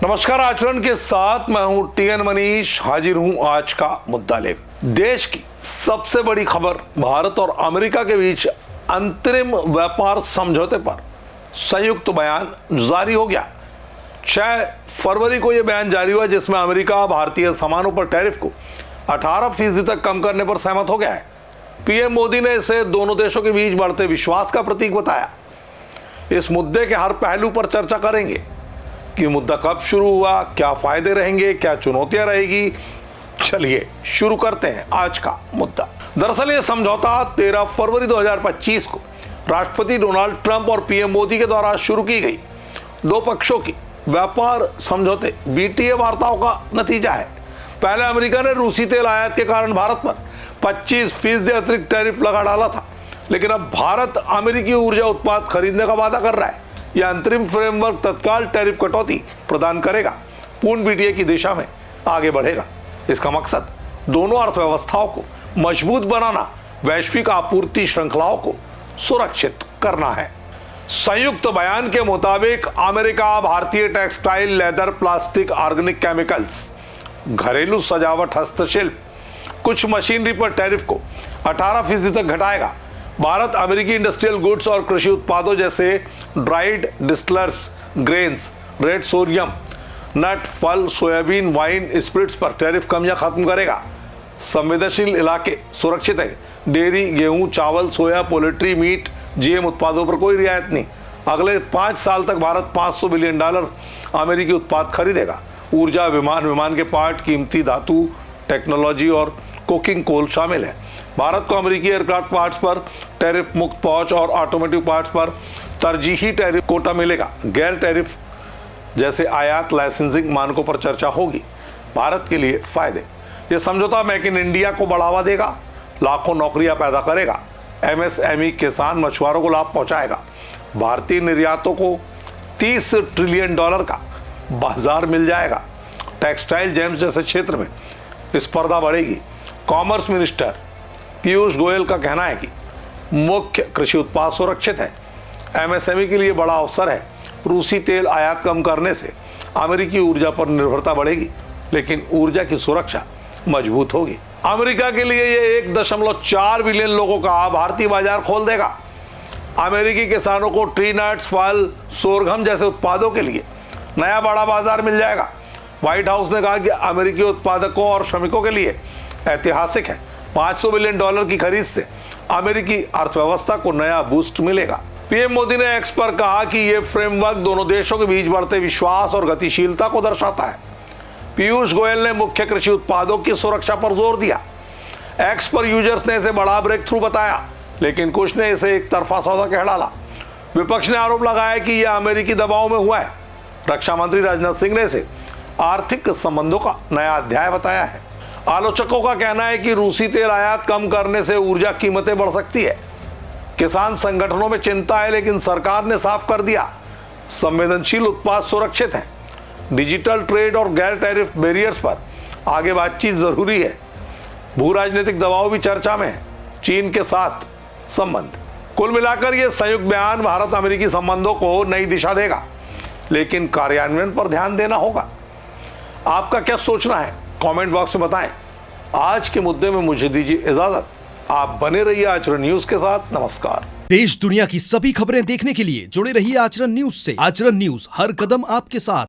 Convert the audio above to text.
नमस्कार। आचरण के साथ मैं हूं टीएन मनीष, हाजिर हूं आज का मुद्दा लेकर। देश की सबसे बड़ी खबर, भारत और अमेरिका के बीच अंतरिम व्यापार समझौते पर संयुक्त बयान जारी हो गया। 6 फरवरी को यह बयान जारी हुआ जिसमें अमेरिका भारतीय सामानों पर टैरिफ को 18% तक कम करने पर सहमत हो गया है। पीएम मोदी ने इसे दोनों देशों के बीच बढ़ते विश्वास का प्रतीक बताया। इस मुद्दे के हर पहलू पर चर्चा करेंगे कि मुद्दा कब शुरू हुआ, क्या फायदे रहेंगे, क्या चुनौतियां रहेगी। चलिए शुरू करते हैं आज का मुद्दा। दरअसल ये समझौता 13 फरवरी 2025 को राष्ट्रपति डोनाल्ड ट्रंप और पीएम मोदी के द्वारा शुरू की गई दो पक्षों की व्यापार समझौते बीटीए वार्ताओं का नतीजा है। पहले अमेरिका ने रूसी तेल आयात के कारण भारत पर 25% अतिरिक्त टैरिफ लगा डाला था, लेकिन अब भारत अमेरिकी ऊर्जा उत्पाद खरीदने का वादा कर रहा है। यह अंतरिम फ्रेमवर्क तत्काल टैरिफ कटौती प्रदान करेगा, पूर्ण बीटीए की दिशा में आगे बढ़ेगा। इसका मकसद दोनों अर्थव्यवस्थाओं को मजबूत बनाना, वैश्विक आपूर्ति श्रृंखलाओं को सुरक्षित करना है। संयुक्त बयान के मुताबिक अमेरिका भारतीय textile, leather, plastic, organic chemicals, घरेलू सजावट, हस्तशिल्प, कुछ मशीनरी पर टैरिफ को 18% तक घटाएगा। भारत अमेरिकी इंडस्ट्रियल गुड्स और कृषि उत्पादों जैसे dried distillers, grains, red sodium, nut, फल, सोयाबीन, वाइन, स्पिरिट्स पर टैरिफ कमियां खत्म करेगा। संवेदनशील इलाके सुरक्षित है। डेयरी, गेहूं, चावल, सोया, पोल्ट्री, मीट, जीएम उत्पादों पर कोई रियायत नहीं। अगले 5 साल तक भारत $500 बिलियन अमेरिकी उत्पाद खरीदेगा। ऊर्जा, विमान के पार्ट, कीमती धातु, टेक्नोलॉजी और कुकिंग कोल शामिल है। भारत को अमेरिकी एयरक्राफ्ट पार्ट्स पर टैरिफ मुक्त पहुंच और ऑटोमोटिव पार्ट्स पर तरजीही टैरिफ कोटा मिलेगा। गैर टैरिफ जैसे आयात लाइसेंसिंग मानकों पर चर्चा होगी। भारत के लिए फायदे, यह समझौता मेक इन इंडिया को बढ़ावा देगा, लाखों नौकरियां पैदा करेगा। एमएसएमई, किसान, मछुआरों को लाभ पहुंचाएगा। भारतीय निर्यातों को $30 ट्रिलियन का बाजार मिल जाएगा। टेक्सटाइल, जेम्स जैसे क्षेत्र में स्पर्धा बढ़ेगी। कॉमर्स मिनिस्टर पीयूष गोयल का कहना है कि मुख्य कृषि उत्पाद सुरक्षित है। एमएसएमई के लिए बड़ा अवसर है। रूसी तेल आयात कम करने से अमेरिकी ऊर्जा पर निर्भरता बढ़ेगी, लेकिन ऊर्जा की सुरक्षा मजबूत होगी। अमेरिका के लिए यह 1.4 बिलियन लोगों का भारतीय बाजार खोल देगा। अमेरिकी किसानों को ट्री नट्स, फल, सोरगम जैसे उत्पादों के लिए नया बड़ा बाजार मिल जाएगा। व्हाइट हाउस ने कहा कि अमेरिकी उत्पादकों और श्रमिकों के लिए ऐतिहासिक है। $500 बिलियन की खरीद से अमेरिकी अर्थव्यवस्था को नया बूस्ट मिलेगा। पीएम मोदी ने एक्स पर कहा कि यह फ्रेमवर्क दोनों देशों के बीच बढ़ते विश्वास और गतिशीलता को दर्शाता है। पीयूष गोयल ने मुख्य कृषि उत्पादों की सुरक्षा पर जोर दिया। एक्स पर यूजर्स ने इसे बड़ा ब्रेक थ्रू बताया, लेकिन कुछ ने इसे एक तरफा सौदा कह डाला। विपक्ष ने आरोप लगाया कि यह अमेरिकी दबाव में हुआ है। रक्षा मंत्री राजनाथ सिंह ने इसे आर्थिक संबंधों का नया अध्याय बताया है। आलोचकों का कहना है कि रूसी तेल आयात कम करने से ऊर्जा कीमतें बढ़ सकती है। किसान संगठनों में चिंता है, लेकिन सरकार ने साफ कर दिया संवेदनशील उत्पाद सुरक्षित हैं। डिजिटल ट्रेड और गैर टैरिफ बैरियर्स पर आगे बातचीत जरूरी है। भू राजनीतिक दबाव भी चर्चा में है। चीन के साथ संबंध, कुल मिलाकर यह संयुक्त बयान भारत अमेरिकी संबंधों को नई दिशा देगा, लेकिन कार्यान्वयन पर ध्यान देना होगा। आपका क्या सोचना है, कमेंट बॉक्स में बताएं। आज के मुद्दे में मुझे दीजिए इजाजत। आप बने रहिए आचरण न्यूज के साथ। नमस्कार। देश दुनिया की सभी खबरें देखने के लिए जुड़े रहिए आचरण न्यूज से। आचरण न्यूज, हर कदम आपके साथ।